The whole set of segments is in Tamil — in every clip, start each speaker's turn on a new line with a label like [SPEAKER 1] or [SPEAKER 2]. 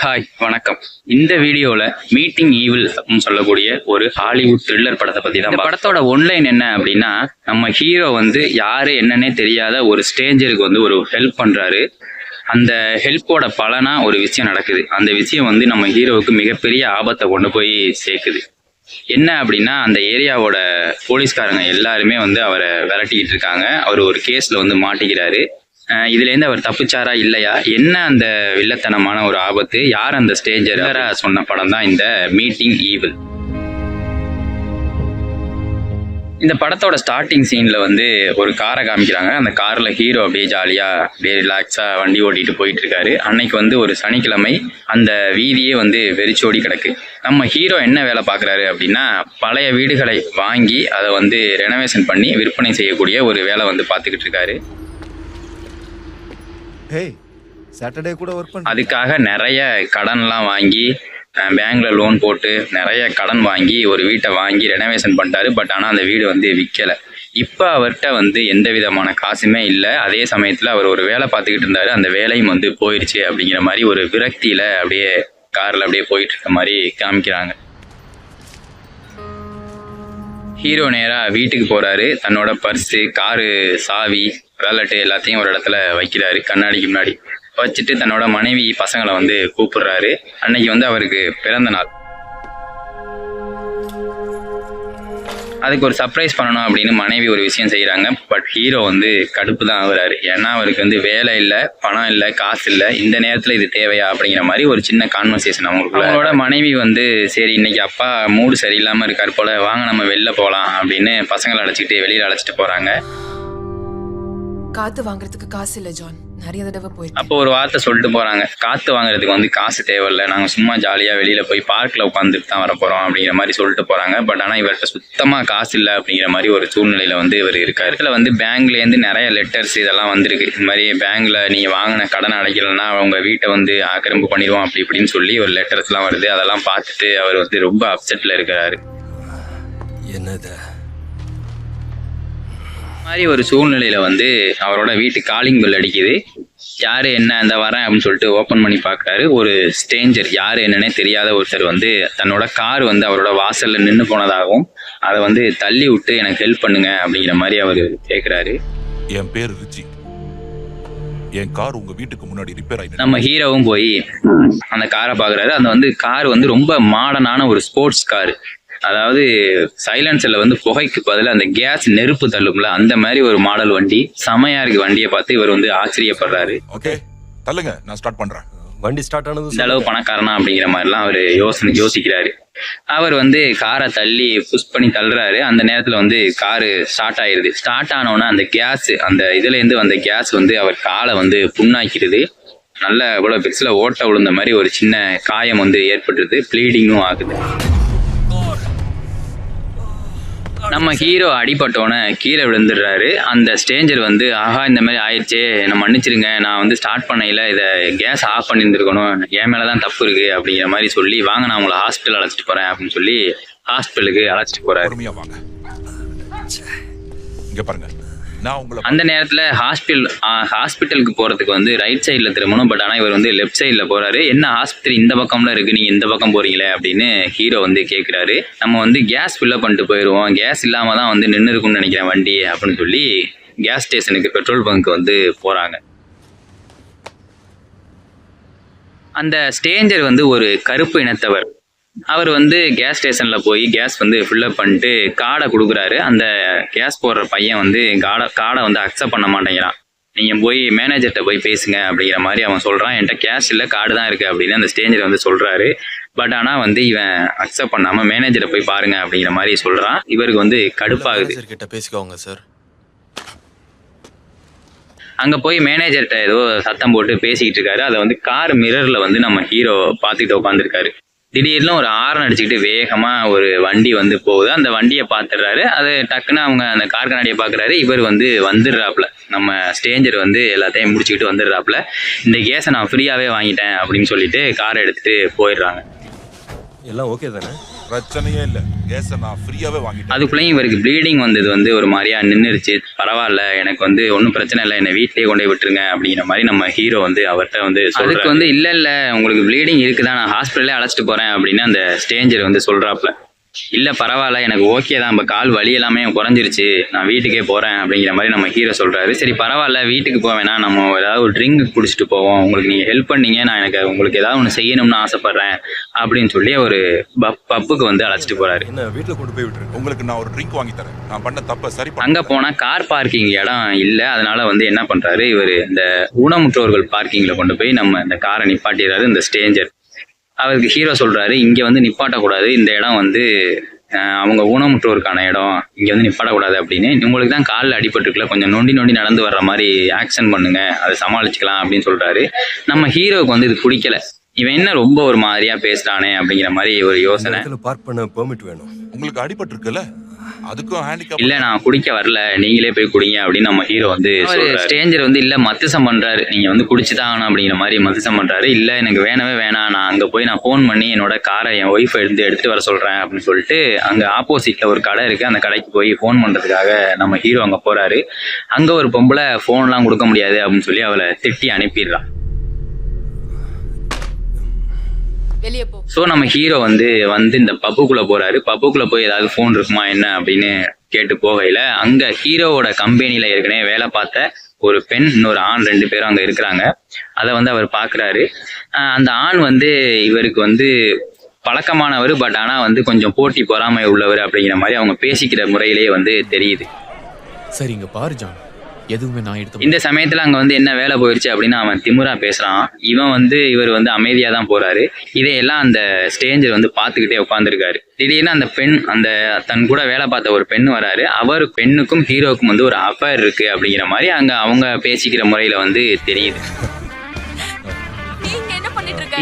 [SPEAKER 1] ஹாய் வணக்கம். இந்த வீடியோவில் மீட்டிங் ஈவில் அப்படின்னு சொல்லக்கூடிய ஒரு ஹாலிவுட் த்ரில்லர் படத்தை பற்றி தான். படத்தோட ஒன்லைன் என்ன அப்படின்னா, நம்ம ஹீரோ யாரு என்னன்னே தெரியாத ஒரு ஸ்ட்ரேஞ்சருக்கு ஒரு ஹெல்ப் பண்ணுறாரு. அந்த ஹெல்ப்போட பலனா ஒரு விஷயம் நடக்குது. அந்த விஷயம் நம்ம ஹீரோவுக்கு மிகப்பெரிய ஆபத்தை கொண்டு போய் சேர்க்குது. என்ன அப்படின்னா, அந்த ஏரியாவோட போலீஸ்காரங்க எல்லாருமே அவரை விரட்டிக்கிட்டு இருக்காங்க. அவர் ஒரு கேஸில் மாட்டிக்கிறாரு. இதுலேருந்து அவர் தப்பிச்சாரா இல்லையா, என்ன அந்த வில்லத்தனமான ஒரு ஆபத்து, யார் அந்த ஸ்டேஜர் சொன்ன படம் தான் இந்த மீட்டிங் ஈவில். இந்த படத்தோட ஸ்டார்டிங் சீன்ல ஒரு காரை காமிக்கிறாங்க. அந்த கார்ல ஹீரோ அப்படியே ஜாலியா அப்படியே ரிலாக்ஸா வண்டி ஓட்டிட்டு போயிட்டு இருக்காரு. அன்னைக்கு ஒரு சனிக்கிழமை. அந்த வீதியே வெறிச்சோடி கிடக்கு. நம்ம ஹீரோ என்ன வேலை பார்க்குறாரு அப்படின்னா, பழைய வீடுகளை வாங்கி அதை ரெனோவேஷன் பண்ணி விற்பனை செய்யக்கூடிய ஒரு வேலை பார்த்துக்கிட்டு இருக்காரு. அதுக்காக நிறைய கடன்லாம் வாங்கி பேங்க்ல லோன் போட்டு நிறைய கடன் வாங்கி ஒரு வீட்டை வாங்கி ரெனோவேஷன் பண்ணிட்டாரு. பட் ஆனால் அந்த வீடு விற்கலை. இப்போ அவர்கிட்ட எந்த விதமான காசுமே இல்லை. அதே சமயத்தில் அவர் ஒரு வேலை பார்த்துக்கிட்டு இருந்தாரு. அந்த வேலையும் போயிடுச்சு அப்படிங்கிற மாதிரி ஒரு விரக்தியில் அப்படியே காரில் அப்படியே போயிட்டு இருக்க மாதிரி காமிக்கிறாங்க. ஹீரோ நேராக வீட்டுக்கு போகிறாரு. தன்னோட பர்ஸு, காரு சாவி, வேலட்டு எல்லாத்தையும் ஒரு இடத்துல வைக்கிறாரு. கண்ணாடிக்கு முன்னாடி வச்சுட்டு தன்னோட மனைவி பசங்களை கூப்பிடுறாரு. அன்னைக்கு அவருக்கு பிறந்த நாள். அதுக்கு ஒரு சர்ப்ரைஸ் பண்ணணும் அப்படின்னு மனைவி ஒரு விஷயம் செய்கிறாங்க. பட் ஹீரோ கடுப்பு தான் ஆகுறாரு. ஏன்னா அவருக்கு வேலை இல்லை, பணம் இல்லை, காசு இல்லை. இந்த நேரத்தில் இது தேவையா அப்படிங்கிற மாதிரி ஒரு சின்ன கான்வர்சேஷன் அவங்களோட மனைவி சரி இன்னைக்கு அப்பா மூடு சரியில்லாமல் இருக்கார் போல, வாங்க நம்ம வெளில போகலாம் அப்படின்னு பசங்களை அழைச்சிக்கிட்டு வெளியில் அழைச்சிட்டு போகிறாங்க.
[SPEAKER 2] காத்து வாங்குறதுக்கு காசு இல்லை ஜான், நிறைய தடவை போயிருக்கு.
[SPEAKER 1] அப்போ ஒரு வார்த்தை சொல்லிட்டு போறாங்க, காத்து வாங்குறதுக்கு காசு தேவையில்லை, நாங்க சும்மா ஜாலியா வெளியில போய் பார்க்ல உட்காந்துட்டு தான் வர போறோம் அப்படிங்கிற மாதிரி சொல்லிட்டு போறாங்க. பட் ஆனா இவர்கிட்ட சுத்தமா காசு இல்லை அப்படிங்கிற மாதிரி ஒரு சூழ்நிலையில இவர் இருக்காரு. இதுல பேங்க்ல இருந்து நிறைய லெட்டர்ஸ் இதெல்லாம் வந்திருக்கு. இந்த மாதிரி பேங்க்ல நீங்க வாங்கின கடன் அடைக்கலன்னா அவங்க வீட்டை ஆக்கிரமிப்பு பண்ணிடுவோம் அப்படி இப்படின்னு சொல்லி ஒரு லெட்டர்ஸ் எல்லாம் வருது. அதெல்லாம் பார்த்துட்டு அவர் ரொம்ப அப்செட்ல இருக்கிறாரு.
[SPEAKER 3] என்னது
[SPEAKER 1] மாதிரி ஒரு சூழ்நிலையில அவரோட வீட்டு காலிங் பெல் அடிக்குது. யாரு என்ன இந்த வரேன் அப்படின்னு சொல்லிட்டு ஓப்பன் பண்ணி பார்க்குறாரு. ஒரு ஸ்ட்ரேஞ்சர், யாரு என்னன்னே தெரியாத ஒருத்தர் தன்னோட கார் அவரோட வாசல்ல நின்று போனதாகவும் அதை தள்ளி விட்டு எனக்கு ஹெல்ப் பண்ணுங்க அப்படிங்கிற மாதிரி அவர் கேட்குறாரு.
[SPEAKER 4] என் பேர் ரிச்சி, என் கார் உங்க வீட்டுக்கு முன்னாடி ரிப்பேர் ஆயிடுச்சு.
[SPEAKER 1] நம்ம ஹீரோவும் போய் அந்த காரை பார்க்குறாரு. அந்த கார் ரொம்ப மாடர்னான ஒரு ஸ்போர்ட்ஸ் காரு. அதாவது சைலன்சர்ல புகைக்கு பதில் அந்த கேஸ் நெருப்பு தள்ளும்ல, அந்த மாதிரி ஒரு மாடல் வண்டி. செமையா இருக்கு. வண்டியை பார்த்து இவர் ஆச்சரியப்படுறாரு.
[SPEAKER 4] ஓகே தள்ளுங்க, நான் ஸ்டார்ட் பண்றேன்.
[SPEAKER 3] வண்டி ஸ்டார்ட் ஆனது
[SPEAKER 1] இந்த அளவு பணக்காரனா அப்படிங்கிற மாதிரிலாம் அவர் யோசிக்கிறாரு. அவர் காரை தள்ளி புஷ் பண்ணி தள்ளுறாரு. அந்த நேரத்துல காரு ஸ்டார்ட் ஆயிருது. ஸ்டார்ட் ஆனோன்னா அந்த கேஸ், அந்த இதுல இருந்து அந்த கேஸ் அவர் காலை புண்ணாக்கிறது. நல்ல இவ்வளவு பெருசுல ஓட்ட விழுந்த மாதிரி ஒரு சின்ன காயம் ஏற்பட்டுருது. ப்ளீடிங்கும் ஆகுது. நம்ம ஹீரோ அடிபட்டோன்னே கீழே விழுந்துடுறாரு. அந்த ஸ்ட்ரேஞ்சர் ஆஹா இந்த மாதிரி ஆயிடுச்சே, என்னை மன்னிச்சிருங்க, நான் ஸ்டார்ட் பண்ணையில் இதை கேஸ் ஆஃப் பண்ணியிருந்துருக்கணும், என் மேலே தான் தப்பு இருக்குது அப்படிங்கிற மாதிரி சொல்லி, வாங்க நான் உங்களை ஹாஸ்பிட்டல் அழைச்சிட்டு போகிறேன் அப்படின்னு சொல்லி ஹாஸ்பிட்டலுக்கு அழைச்சிட்டு போகிறாரு.
[SPEAKER 4] இங்க பாருங்க,
[SPEAKER 1] அந்த நேரத்தில் ஹாஸ்பிட்டலுக்கு போகிறதுக்கு ரைட் சைடில் திரும்பணும். பட் ஆனால் இவர் லெஃப்ட் சைடில் போகிறாரு. என்ன ஆஸ்பத்திரி இந்த பக்கம்ல இருக்குது, நீங்கள் இந்த பக்கம் போகிறீங்களே அப்படின்னு ஹீரோ கேட்குறாரு. நம்ம கேஸ் ஃபில்லப் பண்ணிட்டு போயிடுவோம், கேஸ் இல்லாமல் தான் நின்று இருக்கும்னு நினைக்கிறேன் வண்டி அப்படின்னு சொல்லி கேஸ் ஸ்டேஷனுக்கு, பெட்ரோல் பங்க்கு போகிறாங்க. அந்த ஸ்ட்ரேஞ்சர் ஒரு கருப்பு இனத்தவர். அவர் கேஸ் ஸ்டேஷனில் போய் கேஸ் ஃபில்லப் பண்ணிட்டு கார்டை கொடுக்குறாரு. அந்த கேஸ் போடுற பையன் கார்டை அக்செப்ட் பண்ண மாட்டேங்கிறான். நீங்கள் போய் மேனேஜர்கிட்ட போய் பேசுங்க அப்படிங்கிற மாதிரி அவன் சொல்கிறான். என்கிட்ட கேஷ் இல்லை, கார்டு தான் இருக்குது அப்படின்னு அந்த ஸ்ட்ரேஞ்சர் சொல்கிறாரு. பட் ஆனால் இவன் அக்செப்ட் பண்ணாமல் மேனேஜரை போய் பாருங்க அப்படிங்கிற மாதிரி சொல்கிறான். இவருக்கு கடுப்பாகுது.
[SPEAKER 3] கிட்ட பேசிக்கோங்க சார்.
[SPEAKER 1] அங்கே போய் மேனேஜர்கிட்ட ஏதோ சத்தம் போட்டு பேசிக்கிட்டு இருக்காரு. அதை கார் மிரரில் நம்ம ஹீரோ பார்த்துக்கிட்டு உட்காந்துருக்காரு. திடீர்னு ஒரு ஹாரன் அடிச்சுக்கிட்டு வேகமாக ஒரு வண்டி போகுது. அந்த வண்டியை பார்த்துடுறாரு. அது டக்குன்னு அவங்க அந்த கார் கண்ணாடியை பார்க்குறாரு. இவர் வந்துடுறாப்புல. நம்ம ஸ்ட்ரேஞ்சர் எல்லாத்தையும் முடிச்சுக்கிட்டு வந்துடுறாப்புல. இந்த கேஸை நான் ஃப்ரீயாகவே வாங்கிட்டேன் அப்படின்னு சொல்லிட்டு காரை எடுத்துகிட்டு போயிடுறாங்க.
[SPEAKER 3] எல்லாம் ஓகே தானே?
[SPEAKER 4] பிரச்சனையே இல்ல, கேஸ நான் ஃப்ரீயாவே வாங்கிட்டேன்.
[SPEAKER 1] அதுக்குள்ளேயும் இவருக்கு ப்ளீடிங் வந்தது வந்து ஒரு மாதிரியா நின்றுருச்சு. பரவாயில்ல, எனக்கு வந்து ஒன்றும் பிரச்சனை இல்லை, என்னை வீட்டிலேயே கொண்டு போய் விட்டுருங்க அப்படிங்கிற மாதிரி நம்ம ஹீரோ வந்து அவர்கிட்ட வந்து அதுக்கு வந்து இல்லை உங்களுக்கு ப்ளீடிங் இருக்குதான், நான் ஹாஸ்பிட்டலே அழைச்சிட்டு போகிறேன் அப்படின்னு அந்த ஸ்டேஞ்சர் வந்து சொல்கிறாப்புல. இல்லை பரவாயில்ல, எனக்கு ஓகே தான், இப்போ கால் வலி எல்லாமே குறைஞ்சிருச்சு, நான் வீட்டுக்கே போகிறேன் அப்படிங்கிற மாதிரி நம்ம ஹீரோ சொல்கிறாரு. சரி பரவாயில்ல, வீட்டுக்கு போவேனா, நம்ம ஏதாவது ஒரு ட்ரிங்க் குடிச்சிட்டு போவோம், உங்களுக்கு நீங்கள் ஹெல்ப் பண்ணீங்க, நான் எனக்கு உங்களுக்கு ஏதாவது ஒன்று செய்யணும்னு ஆசைப்பட்றேன் அப்படின்னு சொல்லி ஒரு பப்புக்கு வந்து அழைச்சிட்டு போகிறாரு.
[SPEAKER 3] என்ன வீட்டில் கொண்டு போய் விட்டுருங்க.
[SPEAKER 4] உங்களுக்கு நான் ஒரு ட்ரிங்க் வாங்கி தரேன், நான் பண்ண தப்ப சரி பண்ண.
[SPEAKER 1] அங்கே போனால் கார் பார்க்கிங் இடம் இல்லை, அதனால வந்து என்ன பண்ணுறாரு, இவர் இந்த ஊனமுற்றோர்கள் பார்க்கிங்கில் கொண்டு போய் நம்ம இந்த காரை நிப்பாட்டிடுறாரு இந்த ஸ்டேஞ்சர். அவருக்கு ஹீரோ சொல்கிறாரு, இங்கே வந்து நிப்பாட்டக்கூடாது, இந்த இடம் வந்து அவங்க ஊனமுற்றோருக்கான இடம், இங்கே வந்து நிப்பாட்டக்கூடாது அப்படின்னு. உங்களுக்கு தான் காலில் அடிபட்டுருக்குல, கொஞ்சம் நொண்டி நடந்து வர்ற மாதிரி ஆக்ஷன் பண்ணுங்க, அதை சமாளிச்சுக்கலாம் அப்படின்னு சொல்கிறாரு. நம்ம ஹீரோவுக்கு வந்து இது பிடிக்கல, இவன் என்ன ரொம்ப ஒரு மாதிரியா பேசுறானே அப்படிங்கிற மாதிரி ஒரு யோசனை.
[SPEAKER 3] பார்க் பண்ண பெர்மிட் வேணும்.
[SPEAKER 4] உங்களுக்கு அடிபட்டு இருக்குல்ல, அதுக்கும் ஹேண்டிகேப்
[SPEAKER 1] இல்ல நான் குடிக்க வரல, நீங்களே போய் குடிங்க அப்படின்னு நம்ம ஹீரோ வந்து ஸ்டேஞ்சர் வந்து இல்ல மத்திசம் பண்றாரு, நீங்க வந்து குடிச்சுதான் ஆகணும் அப்படிங்கிற மாதிரி மத்திசம் பண்றாரு. இல்ல எனக்கு வேணவே வேணாம், நான் அங்க போய் நான் போன் பண்ணி என்னோட காரை என் ஒய்ஃபை எடுத்துட்டு வர சொல்றேன் அப்படின்னு சொல்லிட்டு அங்க ஆப்போசிட்ல ஒரு கடை இருக்கு, அந்த கடைக்கு போய் போன் பண்றதுக்காக நம்ம ஹீரோ அங்க போறாரு. அங்க ஒரு பொம்பளை போன்லாம் கொடுக்க முடியாது அப்படின்னு சொல்லி அவளை திட்டி அனுப்பிடுறான்.
[SPEAKER 2] வெளியே போ.
[SPEAKER 1] ஸோ நம்ம ஹீரோ வந்து இந்த பப்புக்குள்ளே போகிறாரு. பப்புக்குள்ளே போய் ஏதாவது ஃபோன் இருக்குமா என்ன அப்படின்னு கேட்டு போகையில் அங்கே ஹீரோவோட கம்பெனியில் ஏற்கனவே வேலை பார்த்த ஒரு பெண், இன்னொரு ஆண், 2 பேரும் அங்கே இருக்கிறாங்க. அதை வந்து அவர் பார்க்குறாரு. அந்த ஆண் வந்து இவருக்கு வந்து பழக்கமானவர், பட் ஆனால் வந்து கொஞ்சம் போட்டி பொறாமை உள்ளவர் அப்படிங்கிற மாதிரி அவங்க பேசிக்கிற முறையிலேயே வந்து தெரியுது.
[SPEAKER 5] சரிங்க பாரு ஜான், எதுவுமே நான் எடுத்து.
[SPEAKER 1] இந்த சமயத்துல அங்க வந்து என்ன வேலை போயிருச்சு அப்படின்னு அவன் திமிரா பேசுறான். இவர் வந்து அமைதியா தான் போறாரு. இதையெல்லாம் அந்த ஸ்டேஞ்சர் வந்து பாத்துக்கிட்டே உட்காந்துருக்காரு. திடீர்னு அந்த பெண், அந்த தன் கூட வேலை பார்த்த ஒரு பெண் வராரு. அவர் பெண்ணுக்கும் ஹீரோவுக்கும் வந்து ஒரு அஃபேர் இருக்கு அப்படிங்கிற மாதிரி அங்க அவங்க பேசிக்கிற முறையில வந்து தெரியுது.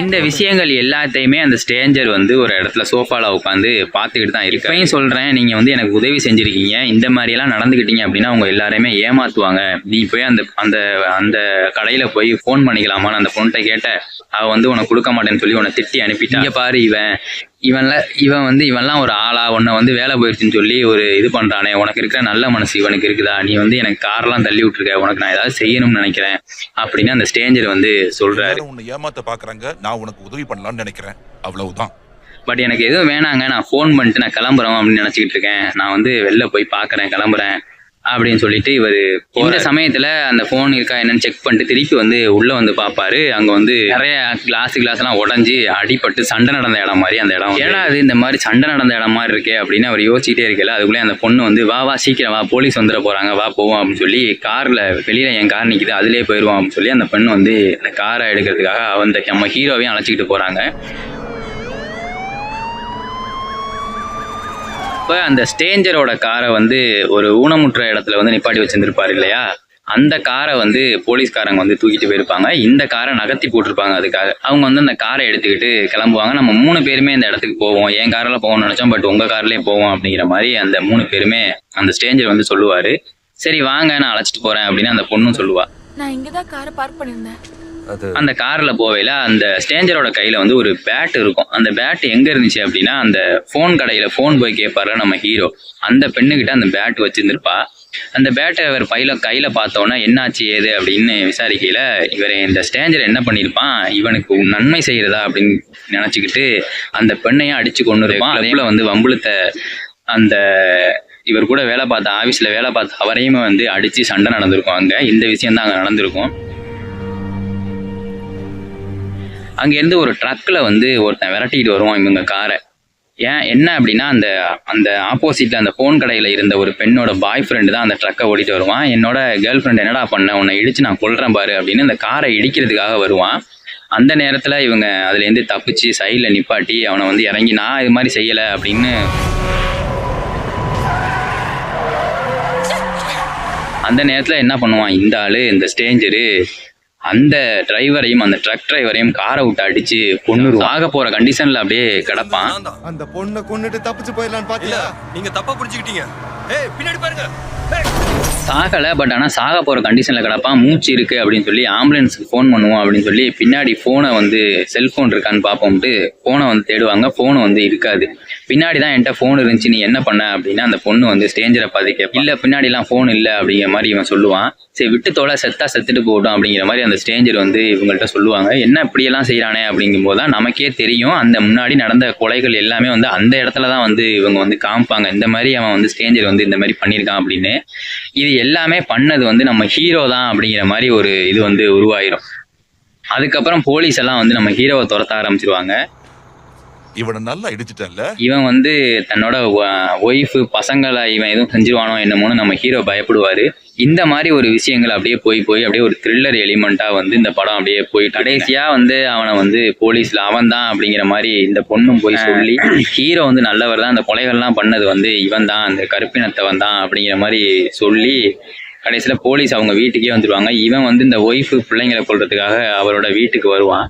[SPEAKER 1] இந்த விஷயங்கள் எல்லாத்தையுமே அந்த ஸ்டேஞ்சர் வந்து ஒரு இடத்துல சோஃபால உட்காந்து பார்த்துக்கிட்டு தான் இருக்கு. இப்பயும் சொல்றேன், நீங்க வந்து எனக்கு உதவி செஞ்சிருக்கீங்க, இந்த மாதிரி எல்லாம் நடந்துக்கிட்டீங்க அப்படின்னா அவங்க எல்லாருமே ஏமாத்துவாங்க. நீ போய் அந்த அந்த அந்த கடையில போய் ஃபோன் பண்ணிக்கலாமான்னு அந்த பொண்ணை கேட்ட, அவ வந்து உனக்கு கொடுக்க மாட்டேன்னு சொல்லி உன்னை திட்டி அனுப்பிட்டாங்க. பாரு இவன்லாம் ஒரு ஆளா, உன்னை வந்து வேலை போயிடுச்சுன்னு சொல்லி ஒரு இது பண்றானே, உனக்கு இருக்கிற நல்ல மனசு இவனுக்கு இருக்குதா, நீ வந்து எனக்கு காரெல்லாம் தள்ளி விட்டுருக்க, உனக்கு நான் ஏதாவது செய்யணும்னு நினைக்கிறேன் அப்படின்னு அந்த ஸ்டேஞ்சர் வந்து சொல்றாரு.
[SPEAKER 4] உன்னை ஏமாத்த பாக்குறாங்க, நான் உனக்கு உதவி பண்ணலாம்னு நினைக்கிறேன், அவ்வளவுதான்.
[SPEAKER 1] பட் எனக்கு எதுவும் வேணாங்க, நான் ஃபோன் பண்ணிட்டு நான் கிளம்புறேன் அப்படின்னு நினைச்சிக்கிட்டு இருக்கேன், நான் வந்து வெளில போய் பாக்குறேன், கிளம்புறேன் அப்படின்னு சொல்லிட்டு இவர் இந்த சமயத்துல அந்த போன் இருக்கா என்னன்னு செக் பண்ணிட்டு திருப்பி வந்து உள்ள வந்து பாப்பாரு. அங்க வந்து நிறைய கிளாஸ் எல்லாம் உடஞ்சி அடிபட்டு சண்டை நடந்த இடம் மாதிரி அந்த இடம். ஏன்னா அது இந்த மாதிரி சண்டை நடந்த இடம் மாதிரி இருக்கே அப்படின்னு அவர் யோசிச்சுட்டே இருக்கல. அதுக்குள்ளே அந்த பொண்ணு வந்து வா சீக்கிரம் வா, போலீஸ் வந்துட போறாங்க, வா போவோம் அப்படின்னு சொல்லி கார்ல வெளியில என் கார் நிக்குது அதுலயே போயிடுவோம் அப்படின்னு சொல்லி அந்த பெண்ணு வந்து இந்த காரை எடுக்கிறதுக்காக அந்த நம்ம ஹீரோவையும் அழைச்சிக்கிட்டு போறாங்க. அந்த ஸ்டேஞ்சரோட காரை வந்து ஒரு ஊனமுற்ற இடத்துல வந்து நிப்பாட்டி வச்சிருந்திருப்பாரு இல்லையா, அந்த காரை வந்து போலீஸ்காரங்க வந்து தூக்கிட்டு போயிருப்பாங்க. இந்த காரை நகர்த்தி போட்டிருப்பாங்க. அதுக்காக அவங்க வந்து அந்த காரை எடுத்துக்கிட்டு கிளம்புவாங்க. நம்ம 3 பேருமே இந்த இடத்துக்கு போவோம், என் காரில் போவோம்னு நினைச்சோம், பட் உங்க கார்லயே போவோம் அப்படிங்கிற மாதிரி அந்த 3 பேருமே அந்த ஸ்டேஞ்சர் வந்து சொல்லுவாரு. சரி வாங்க நான் அழைச்சிட்டு போறேன் அப்படின்னு அந்த பொண்ணும் சொல்லுவா.
[SPEAKER 2] நான் இங்கதான் காரை பார்க் பண்ணிருந்தேன்.
[SPEAKER 1] அந்த கார்ல போவையில அந்த ஸ்டேஞ்சரோட கையில வந்து ஒரு பேட் இருக்கும். அந்த பேட் எங்க இருந்துச்சு அப்படின்னா அந்த போன் கடையில போன் போய் கேட்பாரு நம்ம ஹீரோ, அந்த பெண்ணுகிட்ட அந்த பேட் வச்சிருந்திருப்பா. அந்த பேட்டை அவர் கையில பார்த்தோன்னா என்னாச்சு ஏது அப்படின்னு விசாரிக்கையில இவர் இந்த ஸ்டேஞ்சர் என்ன பண்ணியிருப்பான், இவனுக்கு நன்மை செய்யறதா அப்படின்னு நினைச்சுக்கிட்டு அந்த பெண்ணையும் அடிச்சு கொண்டு இருப்பான். அதேபோல வந்து வம்புழுத்த அந்த இவர் கூட வேலை பார்த்த ஆபீஸ்ல வேலை பார்த்த அவரையுமே வந்து அடிச்சு சண்டை நடந்திருக்கும். அங்க இந்த விஷயம் தான் அங்க நடந்திருக்கும். அங்கேருந்து ஒரு ட்ரக்கில் வந்து ஒருத்தன் விரட்டிக்கிட்டு வருவான் இவங்க காரை. ஏன் என்ன அப்படின்னா அந்த அந்த ஆப்போசிட்டில் அந்த ஃபோன் கடையில் இருந்த ஒரு பெண்ணோட பாய் ஃப்ரெண்டு தான் அந்த ட்ரக்கை ஓடிட்டு வருவான். என்னோட கேர்ள் ஃப்ரெண்ட் என்னடா பண்ண, உன்னை இடிச்சு நான் கொல்றேன் பாரு அப்படின்னு அந்த காரை இடிக்கிறதுக்காக வருவான். அந்த நேரத்தில் இவங்க அதுலேருந்து தப்பிச்சு சைடில் நிப்பாட்டி அவனை வந்து இறங்கி நான் இது மாதிரி செய்யலை அப்படின்னு அந்த நேரத்தில் என்ன பண்ணுவான் இந்த ஆள், இந்த ஸ்டேஞ்சரு அந்த டிரைவரையும் அந்த ட்ரக் டிரைவரையும் காரை விட்டு அடிச்சு கொன்னுருவான். ஆக போற கண்டிஷன்ல அப்படியே கிடப்பான்.
[SPEAKER 3] அந்த பொண்ணை கொன்னுட்டு தப்பிச்சு போயிடலான்னு பாத்தீங்களா? நீங்க தப்பா புரிஞ்சுக்கிட்டீங்க. ஏய் பின்னாடி பாருங்க.
[SPEAKER 1] சாகலை, பட் ஆனால் சாக போகிற கண்டிஷனில் கிடப்பான். மூச்சு இருக்குது அப்படின்னு சொல்லி ஆம்புலன்ஸுக்கு ஃபோன் பண்ணுவோம் அப்படின்னு சொல்லி பின்னாடி ஃபோனை வந்து செல்ஃபோன் இருக்கான்னு பார்ப்போம்ட்டு ஃபோனை வந்து தேடுவாங்க. ஃபோனை வந்து இருக்காது. பின்னாடி தான் என்கிட்ட ஃபோன் இருந்துச்சு, நீ என்ன பண்ண அப்படின்னா அந்த பொண்ணு வந்து ஸ்டேஞ்சரை பார்த்து கேட்பா. இல்லை பின்னாடிலாம் ஃபோன் இல்லை அப்படிங்கிற மாதிரி இவன் சொல்லுவான். சரி விட்டு தோலை செத்தா செத்துட்டு போகட்டும் அப்படிங்கிற மாதிரி அந்த ஸ்டேஞ்சர் வந்து இவங்கள்ட்ட சொல்லுவாங்க. என்ன இப்படியெல்லாம் செய்கிறானே அப்படிங்கும்போது தான் நமக்கே தெரியும் அந்த முன்னாடி நடந்த கொலைகள் எல்லாமே வந்து அந்த இடத்துல தான் வந்து இவங்க வந்து காமிப்பாங்க. இந்த மாதிரி அவன் வந்து ஸ்டேஞ்சர் வந்து இந்த மாதிரி பண்ணியிருக்கான் அப்படின்னு. இது எல்லாமே பண்ணது வந்து நம்ம ஹீரோ தான் அப்படிங்கிற மாதிரி ஒரு இது வந்து உருவாயிரும். அதுக்கப்புறம் போலீஸ் எல்லாம் வந்து நம்ம ஹீரோவை துரத்த ஆரம்பிச்சிருவாங்க.
[SPEAKER 4] இவனை நல்லா இடிச்சிட்டல.
[SPEAKER 1] இவன் வந்து தன்னோட ஒய்ஃபு பசங்களை இவன் எதுவும் செஞ்சிருவானோ என்னமோன்னு நம்ம ஹீரோ பயப்படுவார். இந்த மாதிரி ஒரு விஷயங்கள் அப்படியே போய் அப்படியே ஒரு த்ரில்லர் எலிமெண்ட்டாக வந்து இந்த படம் அப்படியே போய் கடைசியாக வந்து அவனை வந்து போலீஸில் அவன் தான் அப்படிங்கிற மாதிரி இந்த பொண்ணும் போய் சொல்லி ஹீரோ வந்து நல்லவர் தான், அந்த கொலைகள்லாம் பண்ணது வந்து இவன் தான், அந்த கருப்பினத்தவன் தான் அப்படிங்கிற மாதிரி சொல்லி கடைசியில் போலீஸ் அவங்க வீட்டுக்கே வந்துடுவாங்க. இவன் வந்து இந்த ஒய்ஃபு பிள்ளைங்களை கொல்றதுக்காக அவரோட வீட்டுக்கு வருவான்.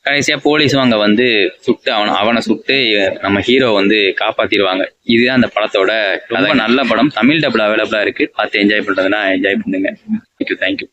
[SPEAKER 1] கடைசியாக போலீஸும் அங்கே வந்து சுட்டு அவனை சுட்டு நம்ம ஹீரோ வந்து காப்பாற்றிடுவாங்க. இதுதான் அந்த படத்தோட ரொம்ப நல்ல படம். தமிழ் டபுள் அவைலபிளாக இருக்குது. பார்த்து என்ஜாய் பண்ணுறதுன்னா என்ஜாய் பண்ணுங்க. தேங்க்யூ.